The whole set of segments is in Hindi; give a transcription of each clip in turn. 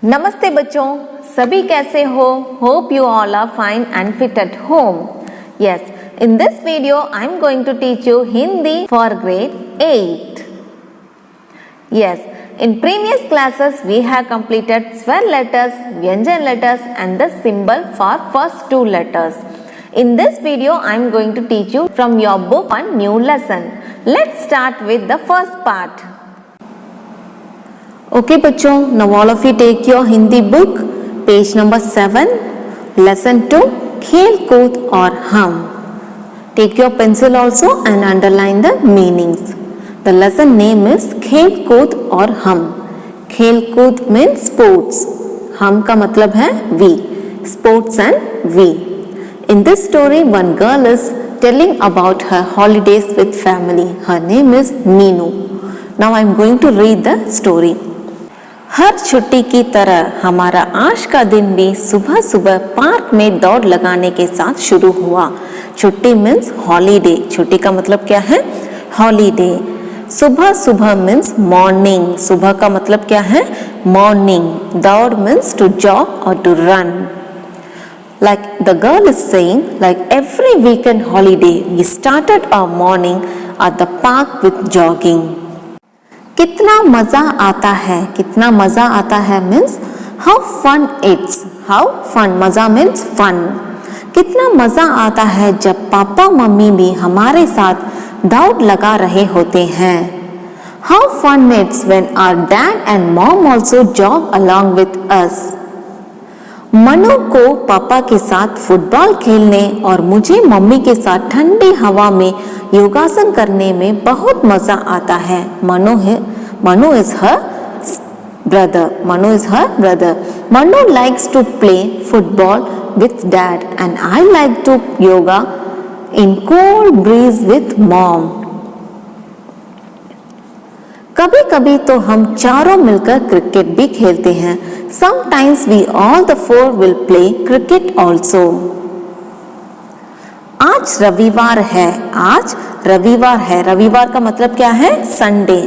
नमस्ते बच्चों, सभी कैसे हो? Hope you all are fine and fit at home. Yes, in this video I am going to teach you Hindi for grade 8. Yes, in previous classes we have completed swear letters, Vyanjan letters and the symbol for first two letters. In this video I am going to teach you from your book one new lesson. Let's start with the first part. Okay बच्चों, now all of you take your Hindi book, page number 7, lesson 2, खेल कूद और हम. Take your pencil also and underline the meanings. The lesson name is खेल कूद और हम. खेल कूद means sports. हम का मतलब है we. Sports and we. In this story, one girl is telling about her holidays with family. Her name is Meenu. Now I am going to read the story. हर छुट्टी की तरह हमारा आज का दिन भी सुबह सुबह पार्क में दौड़ लगाने के साथ शुरू हुआ. छुट्टी मीन्स हॉलीडे. छुट्टी का मतलब क्या है? हॉलीडे. सुबह सुबह मीन्स मॉर्निंग. सुबह का मतलब क्या है? मॉर्निंग. दौड़ मीन्स टू जॉग और to run. Like the girl is saying, like every weekend holiday, we started our morning at the park with jogging. कितना मजा आता है. कितना मजा आता है means how fun it's. How fun, मजा मीन्स फन. कितना मजा आता है जब पापा मम्मी भी हमारे साथ दौड़ लगा रहे होते हैं. How fun it's when our dad and mom also jog along with us. Manu को पापा के साथ फुटबॉल खेलने और मुझे मम्मी के साथ ठंडी हवा में योगासन करने में बहुत मजा आता है. Manu is her brother. Manu is her brother. Manu likes to play football with dad and I like to yoga in cold breeze with mom. कभी कभी तो हम चारों मिलकर क्रिकेट भी खेलते हैं. Sometimes we all the four will play cricket also. आज रविवार है. आज रविवार है. रविवार का मतलब क्या है? Sunday.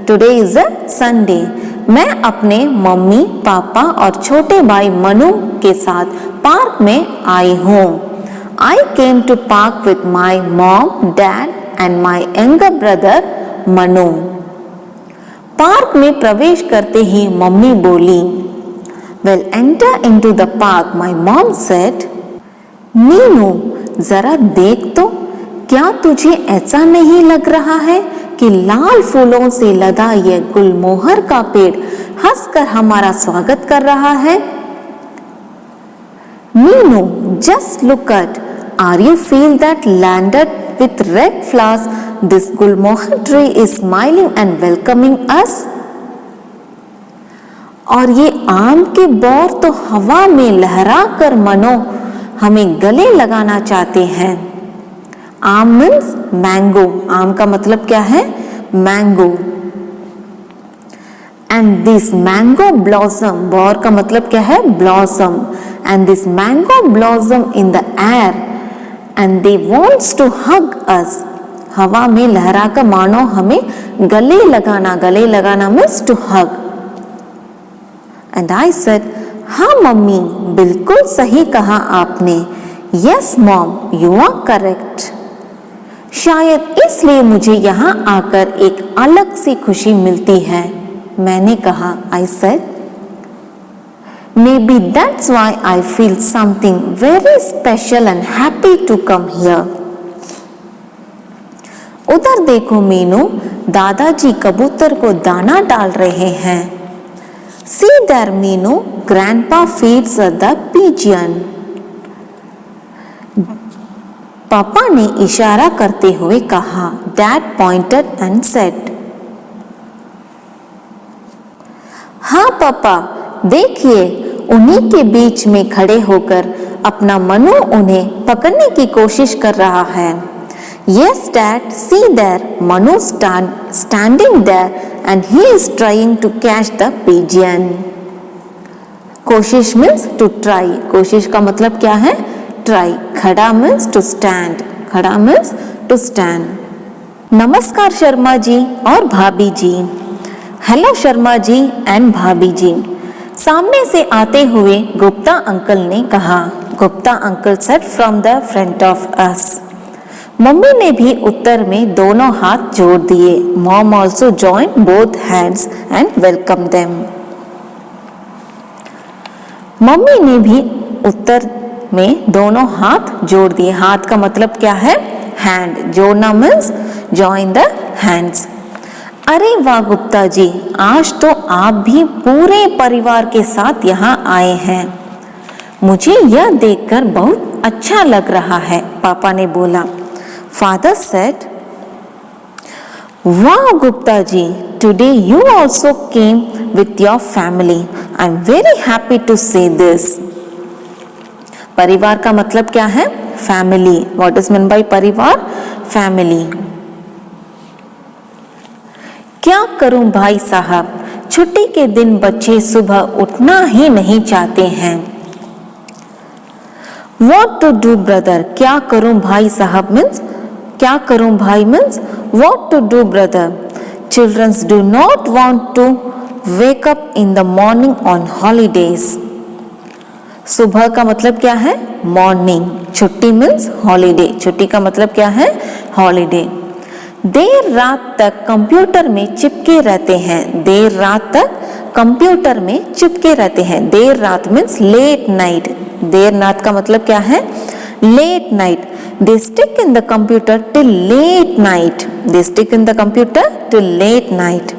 Today is a Sunday. मैं अपने मम्मी पापा और छोटे भाई मनु के साथ पार्क में आई हूँ. I came to park with my mom dad and my younger brother Manu. Park में प्रवेश करते ही मम्मी बोली. Well enter into the park my mom said, Meenu जरा देख तो, क्या तुझे ऐसा नहीं लग रहा है कि लाल फूलों से लदा यह गुलमोहर का पेड़ हंसकर हमारा स्वागत कर रहा है. Meenu just look at, are you feel that landed with red flowers this gulmohar tree is smiling and welcoming us. और ये आम के बोर तो हवा में लहरा कर मनो हमें गले लगाना चाहते हैं. आम मीन्स मैंगो. आम का मतलब क्या है? Mango. And this mango blossom, बोर का मतलब क्या है? Blossom. And this mango blossom in the air and they wants to hug us. हवा में लहरा कर मानो हमें गले लगाना. गले लगाना means to hug. And I said, हाँ मम्मी, बिल्कुल सही कहा आपने. Yes mom, you are correct. शायद इसलिए मुझे यहाँ आकर एक अलग सी खुशी मिलती है. मैंने कहा, I said, maybe that's why I feel something very special and happy to come here. उधर देखो मीनू, दादाजी कबूतर को दाना डाल रहे हैं. See there, Meenu, Grandpa feeds the pigeon. पापा ने इशारा करते हुए कहा. Dad pointed and said, हाँ पापा, देखिए, उन्हीं के बीच में खड़े होकर अपना मनु उन्हें पकड़ने की कोशिश कर रहा है. Yes, Dad, see there, Manu standing there and he is trying to catch the pigeon. कोशिश means to try. कोशिश का मतलब क्या है? Try. खड़ा means to stand. खड़ा means to stand. नमस्कार शर्मा जी और भाभी जी. Hello शर्मा जी and भाभी जी. सामने से आते हुए गुप्ता अंकल ने कहा। Gupta uncle said from the front of us. Mummy ने भी उत्तर में दोनों हाथ जोड़ दिए। Mom also join both hands and welcome them. Mummy ने भी उत्तर में दोनों हाथ जोड़ दिए। हाथ का मतलब क्या है? हैंड। जोड़ना मीन्स जॉइन द हैंड्स। अरे वाह गुप्ता जी, आज तो आप भी पूरे परिवार के साथ यहाँ आए हैं। मुझे यह देखकर बहुत अच्छा लग रहा है, पापा ने बोला। फादर सेड, वाह Gupta ji, today you also came with your family. I am very happy to say this. परिवार का मतलब क्या है? Family. What is mean by parivar? Family. क्या करूं भाई साहब, छुट्टी के दिन बच्चे सुबह उठना ही नहीं चाहते हैं। What to do brother? क्या करूं भाई साहब मीन्स क्या करूं भाई means what to do brother? Children do not want to wake up in the morning on holidays. सुबह का मतलब क्या है? मॉर्निंग। छुट्टी मीन्स हॉलीडे। छुट्टी का मतलब क्या है? हॉलीडे। देर रात तक कंप्यूटर में चिपके रहते हैं। देर रात तक कंप्यूटर में चिपके रहते हैं। देर रात मीन्स लेट नाइट। देर रात का मतलब क्या है? Late night. They stick in the computer till late night. They stick in the computer till late night.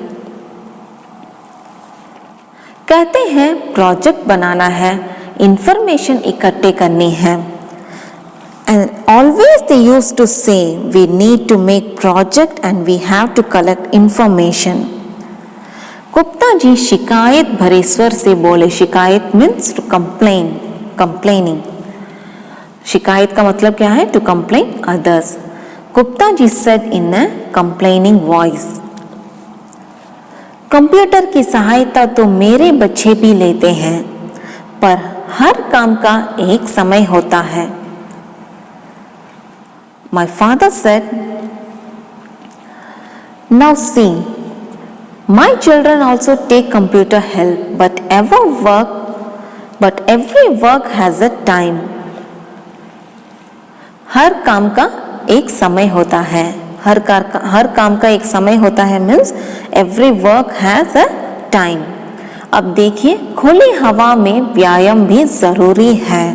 कहते हैं प्रोजेक्ट बनाना है, इंफॉर्मेशन इकट्ठे करनी है। And always they used to say, we need to make project and we have to collect information. Gupta ji शिकायत भरे स्वर से बोले। शिकायत मीन्स टू कंप्लेन, कंप्लेनिंग। शिकायत का मतलब क्या है? To complain others. Gupta ji said in a complaining voice, computer की सहायता तो मेरे बच्चे भी लेते हैं, पर हर काम का एक समय होता है। My father said, now see, my children also take computer help, but every work has a time. हर काम का एक समय होता है। हर काम का एक समय होता है means every work has a time. अब देखिए, खुली हवा में व्यायाम भी जरूरी है।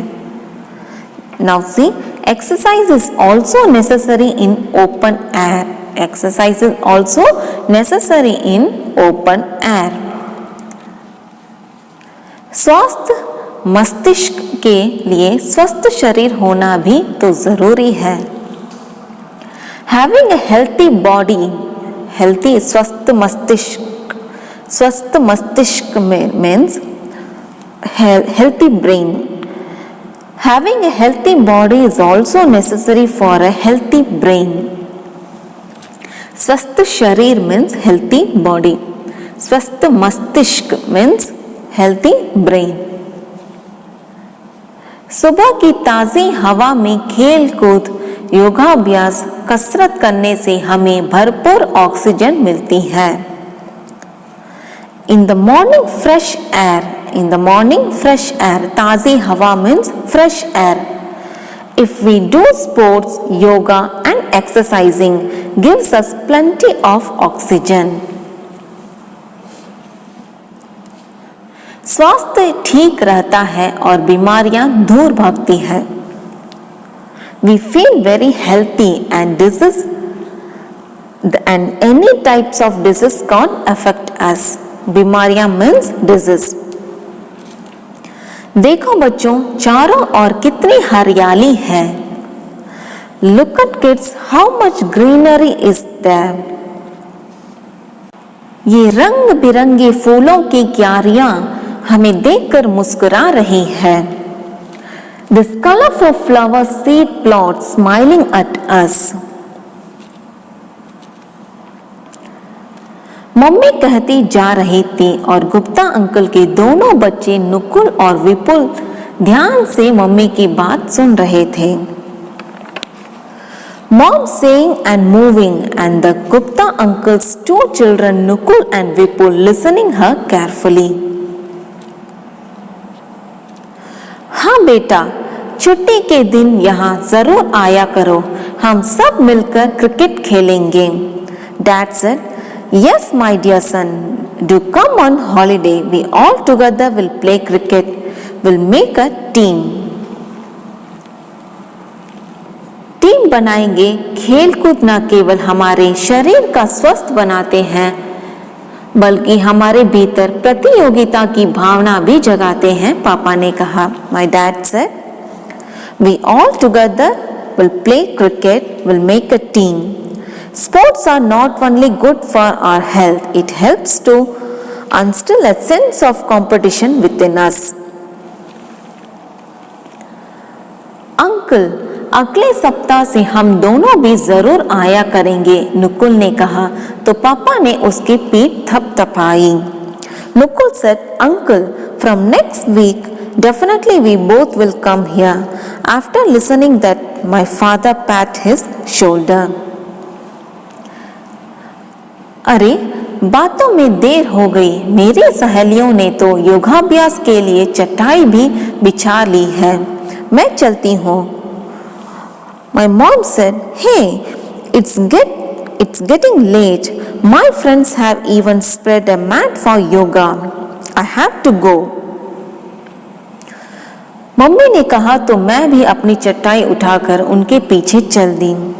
Now see, exercise is also necessary in open air. Exercise is also necessary in open air. स्वस्थ मस्तिष्क के लिए स्वस्थ शरीर होना भी तो जरूरी है। Having a healthy body, healthy स्वस्थ मस्तिष्क means healthy brain. Having a healthy body is also necessary for a healthy brain. स्वस्थ शरीर means healthy body. स्वस्थ मस्तिष्क means healthy brain. सुबह की ताज़ी हवा में खेल कूद, योगाभ्यास, कसरत करने से हमें भरपूर ऑक्सीजन मिलती है। In the morning fresh air. In the morning fresh air. ताज़ी हवा means fresh air. If we do sports, yoga and exercising gives us plenty of oxygen. स्वास्थ्य ठीक रहता है और बीमारियां दूर भागती है। We feel very healthy and any types of disease can't affect us. बीमारियां मीन्स डिजीज। देखो बच्चों, चारों ओर कितनी हरियाली है। Look at kids, how much greenery is there. ये रंग बिरंगे फूलों की क्यारियां हमें देखकर मुस्कुरा रही है। This colorful flower seed plot smiling at us. Mummy कहती जा रही थी और गुप्ता अंकल के दोनों बच्चे नुकुल और विपुल ध्यान से मम्मी की बात सुन रहे थे। Mom saying and moving and the Gupta uncle's two children Nukul and Vipul listening her carefully. बेटा, छुट्टी के दिन यहाँ जरूर आया करो, हम सब मिलकर क्रिकेट खेलेंगे। Dad said, "Yes, my dear son, do come on holiday. We all together will play cricket. We'll make a team." Team बनाएंगे। खेल कूद न केवल हमारे शरीर का स्वस्थ बनाते हैं, बल्कि हमारे भीतर प्रतियोगिता की भावना भी जगाते हैं, पापा ने कहा। My dad said, "We all together will play cricket, will make a team. Sports are not only good for our health, it helps to instill a sense of competition within us." Uncle, अगले सप्ताह से हम दोनों भी जरूर आया करेंगे, नुकुल ने कहा तो पापा ने उसकी पीठ थपथपाई। Nukul said, "Uncle, from next week, definitely we both will come here." After listening that, my father pat his shoulder. अरे, बातों में देर हो गई। मेरी सहेलियों ने तो योगाभ्यास के लिए चटाई भी बिछा ली है, मैं चलती हूँ। My mom said, "Hey, it's getting late. My friends have even spread a mat for yoga. I have to go." Mummy ने कहा तो मैं भी अपनी चटाई उठाकर उनके पीछे चल दी।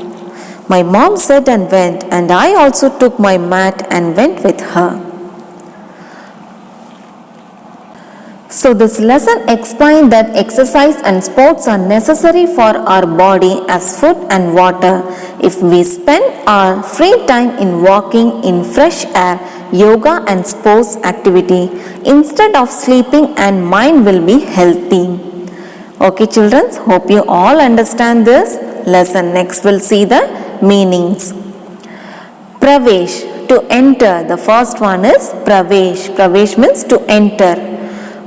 My mom said and went, and I also took my mat and went with her. So this lesson explained that exercise and sports are necessary for our body as food and water. If we spend our free time in walking in fresh air, yoga and sports activity instead of sleeping, and mind will be healthy. Okay children, hope you all understand this lesson. Next we'll see the meanings. Pravesh, to enter. The first one is pravesh. Pravesh means to enter.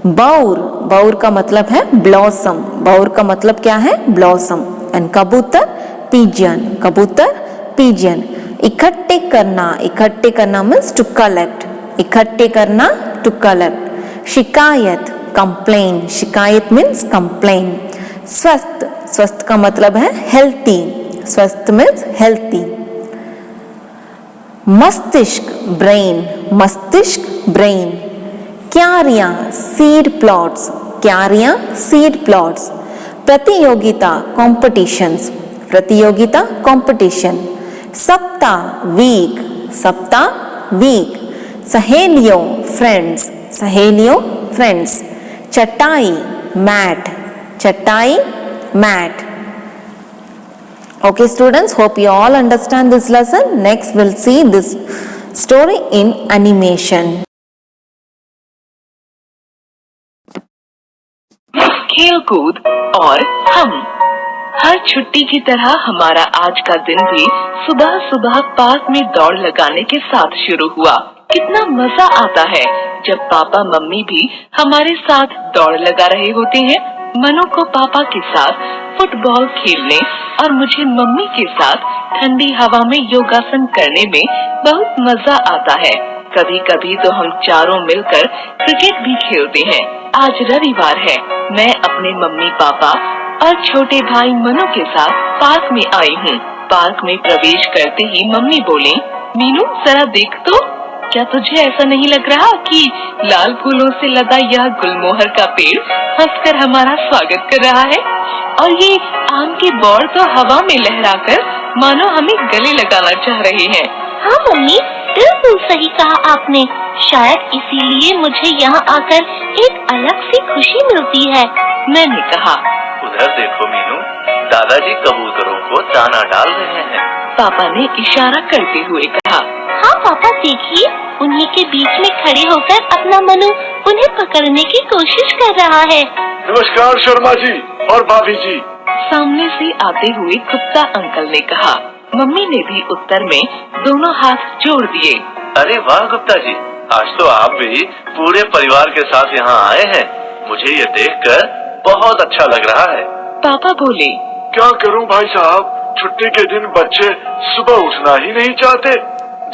बाउर, बाउर का मतलब है ब्लॉसम। बाउर का मतलब क्या है? ब्लॉसम। एंड कबूतर, पिजियन। कबूतर, पिजियन। इकट्ठे करना, इकट्ठे करना मीन्स टू कलेक्ट। इकट्ठे करना, टू कलेक्ट। शिकायत, कंप्लेन। शिकायत मीन्स कंप्लेन। स्वस्थ, स्वस्थ का मतलब है हेल्थी। स्वस्थ मीन्स हेल्थी। मस्तिष्क, ब्रेन। मस्तिष्क, ब्रेन। क्यारियां, सीड प्लॉट्स। क्यारियां, सीड प्लॉट्स। प्रतियोगिता, कॉम्पिटिशंस। प्रतियोगिता, कॉम्पिटिशन। सप्ताह, वीक। सप्ताह, वीक। सहेलियों, फ्रेंड्स। सहेलियों, फ्रेंड्स। चटाई, मैट। चटाई, mat. Okay students, hope you all understand this lesson. Next we'll see this story in animation. खेल कूद और हम। हर छुट्टी की तरह हमारा आज का दिन भी सुबह सुबह पार्क में दौड़ लगाने के साथ शुरू हुआ। कितना मजा आता है जब पापा मम्मी भी हमारे साथ दौड़ लगा रहे होते हैं। मनु को पापा के साथ फुटबॉल खेलने और मुझे मम्मी के साथ ठंडी हवा में योगासन करने में बहुत मजा आता है। कभी कभी तो हम चारों मिलकर क्रिकेट भी खेलते हैं। आज रविवार है, मैं अपने मम्मी पापा और छोटे भाई मनु के साथ पार्क में आई हूँ। पार्क में प्रवेश करते ही मम्मी बोली, "मीनू जरा देख तो, क्या तुझे ऐसा नहीं लग रहा कि लाल फूलों से लदा यह गुलमोहर का पेड़ हंसकर हमारा स्वागत कर रहा है? और ये आम के बौर तो हवा में लहराकर मानो हमें गले लगाना चाह रहे हैं।" हाँ मम्मी, बिल्कुल सही कहा आपने। शायद इसीलिए मुझे यहाँ आकर एक अलग सी खुशी मिलती है। मैंने कहा, उधर देखो मीनू, दादाजी कबूतरों को दाना डाल रहे हैं। पापा ने इशारा करते हुए कहा। हाँ पापा देखिए, उन्हीं के बीच में खड़े होकर अपना मनु उन्हें पकड़ने की कोशिश कर रहा है। नमस्कार शर्मा जी और भाभी जी। सामने से आते हुए गुप्ता अंकल ने कहा। मम्मी ने भी उत्तर में दोनों हाथ जोड़ दिए। अरे वाह गुप्ता जी, आज तो आप भी पूरे परिवार के साथ यहाँ आए हैं। मुझे ये देखकर बहुत अच्छा लग रहा है। पापा बोले, क्या करूं भाई साहब, छुट्टी के दिन बच्चे सुबह उठना ही नहीं चाहते।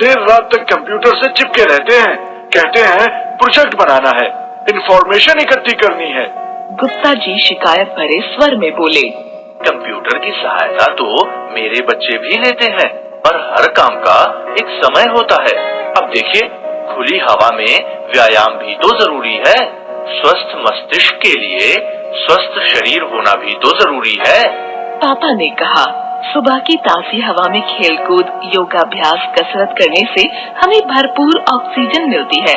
देर रात तक कंप्यूटर से चिपके रहते हैं। कहते हैं प्रोजेक्ट बनाना है, इंफॉर्मेशन इकट्ठी करनी है। गुप्ता जी शिकायत भरे स्वर में बोले। कंप्यूटर की सहायता तो मेरे बच्चे भी लेते हैं, पर हर काम का एक समय होता है। अब देखिए, खुली हवा में व्यायाम भी तो जरूरी है। स्वस्थ मस्तिष्क के लिए स्वस्थ शरीर होना भी तो जरूरी है। पापा ने कहा, सुबह की ताजी हवा में खेलकूद, योगाभ्यास, कसरत करने से हमें भरपूर ऑक्सीजन मिलती है,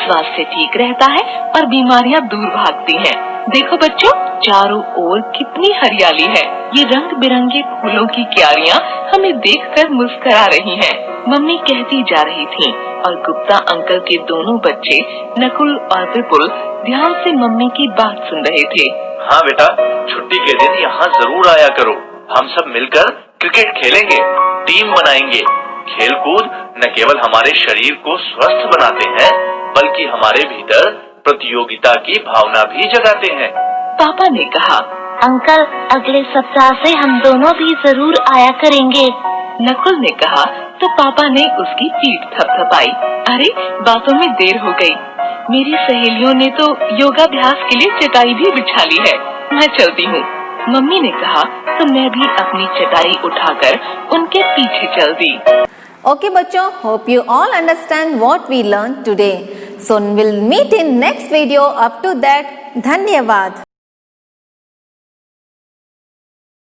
स्वास्थ्य ठीक रहता है और बीमारियां दूर भागती हैं। देखो बच्चों, चारों ओर कितनी हरियाली है। ये रंग बिरंगे फूलों की क्यारियां हमें देखकर मुस्कुरा रही हैं। मम्मी कहती जा रही थी और गुप्ता अंकल के दोनों बच्चे नकुल और विपुल ध्यान से मम्मी की बात सुन रहे थे। हाँ बेटा, छुट्टी के दिन यहाँ जरूर आया करो। हम सब मिलकर क्रिकेट खेलेंगे, टीम बनाएंगे। खेलकूद न केवल हमारे शरीर को स्वस्थ बनाते हैं, बल्कि हमारे भीतर प्रतियोगिता की भावना भी जगाते हैं। पापा ने कहा। अंकल, अगले सप्ताह से हम दोनों भी जरूर आया करेंगे। नकुल ने कहा तो पापा ने उसकी पीठ थपथपाई। अरे, बातों में देर हो गई। मेरी सहेलियों ने तो योगाभ्यास के लिए चटाई भी बिछा ली है। मैं चलती हूँ। मम्मी ने कहा तो मैं भी अपनी चटाई उठाकर उनके पीछे चल दी। Okay बच्चों, hope you all understand what we learned today. So we'll meet in next video. Up to that, धन्यवाद।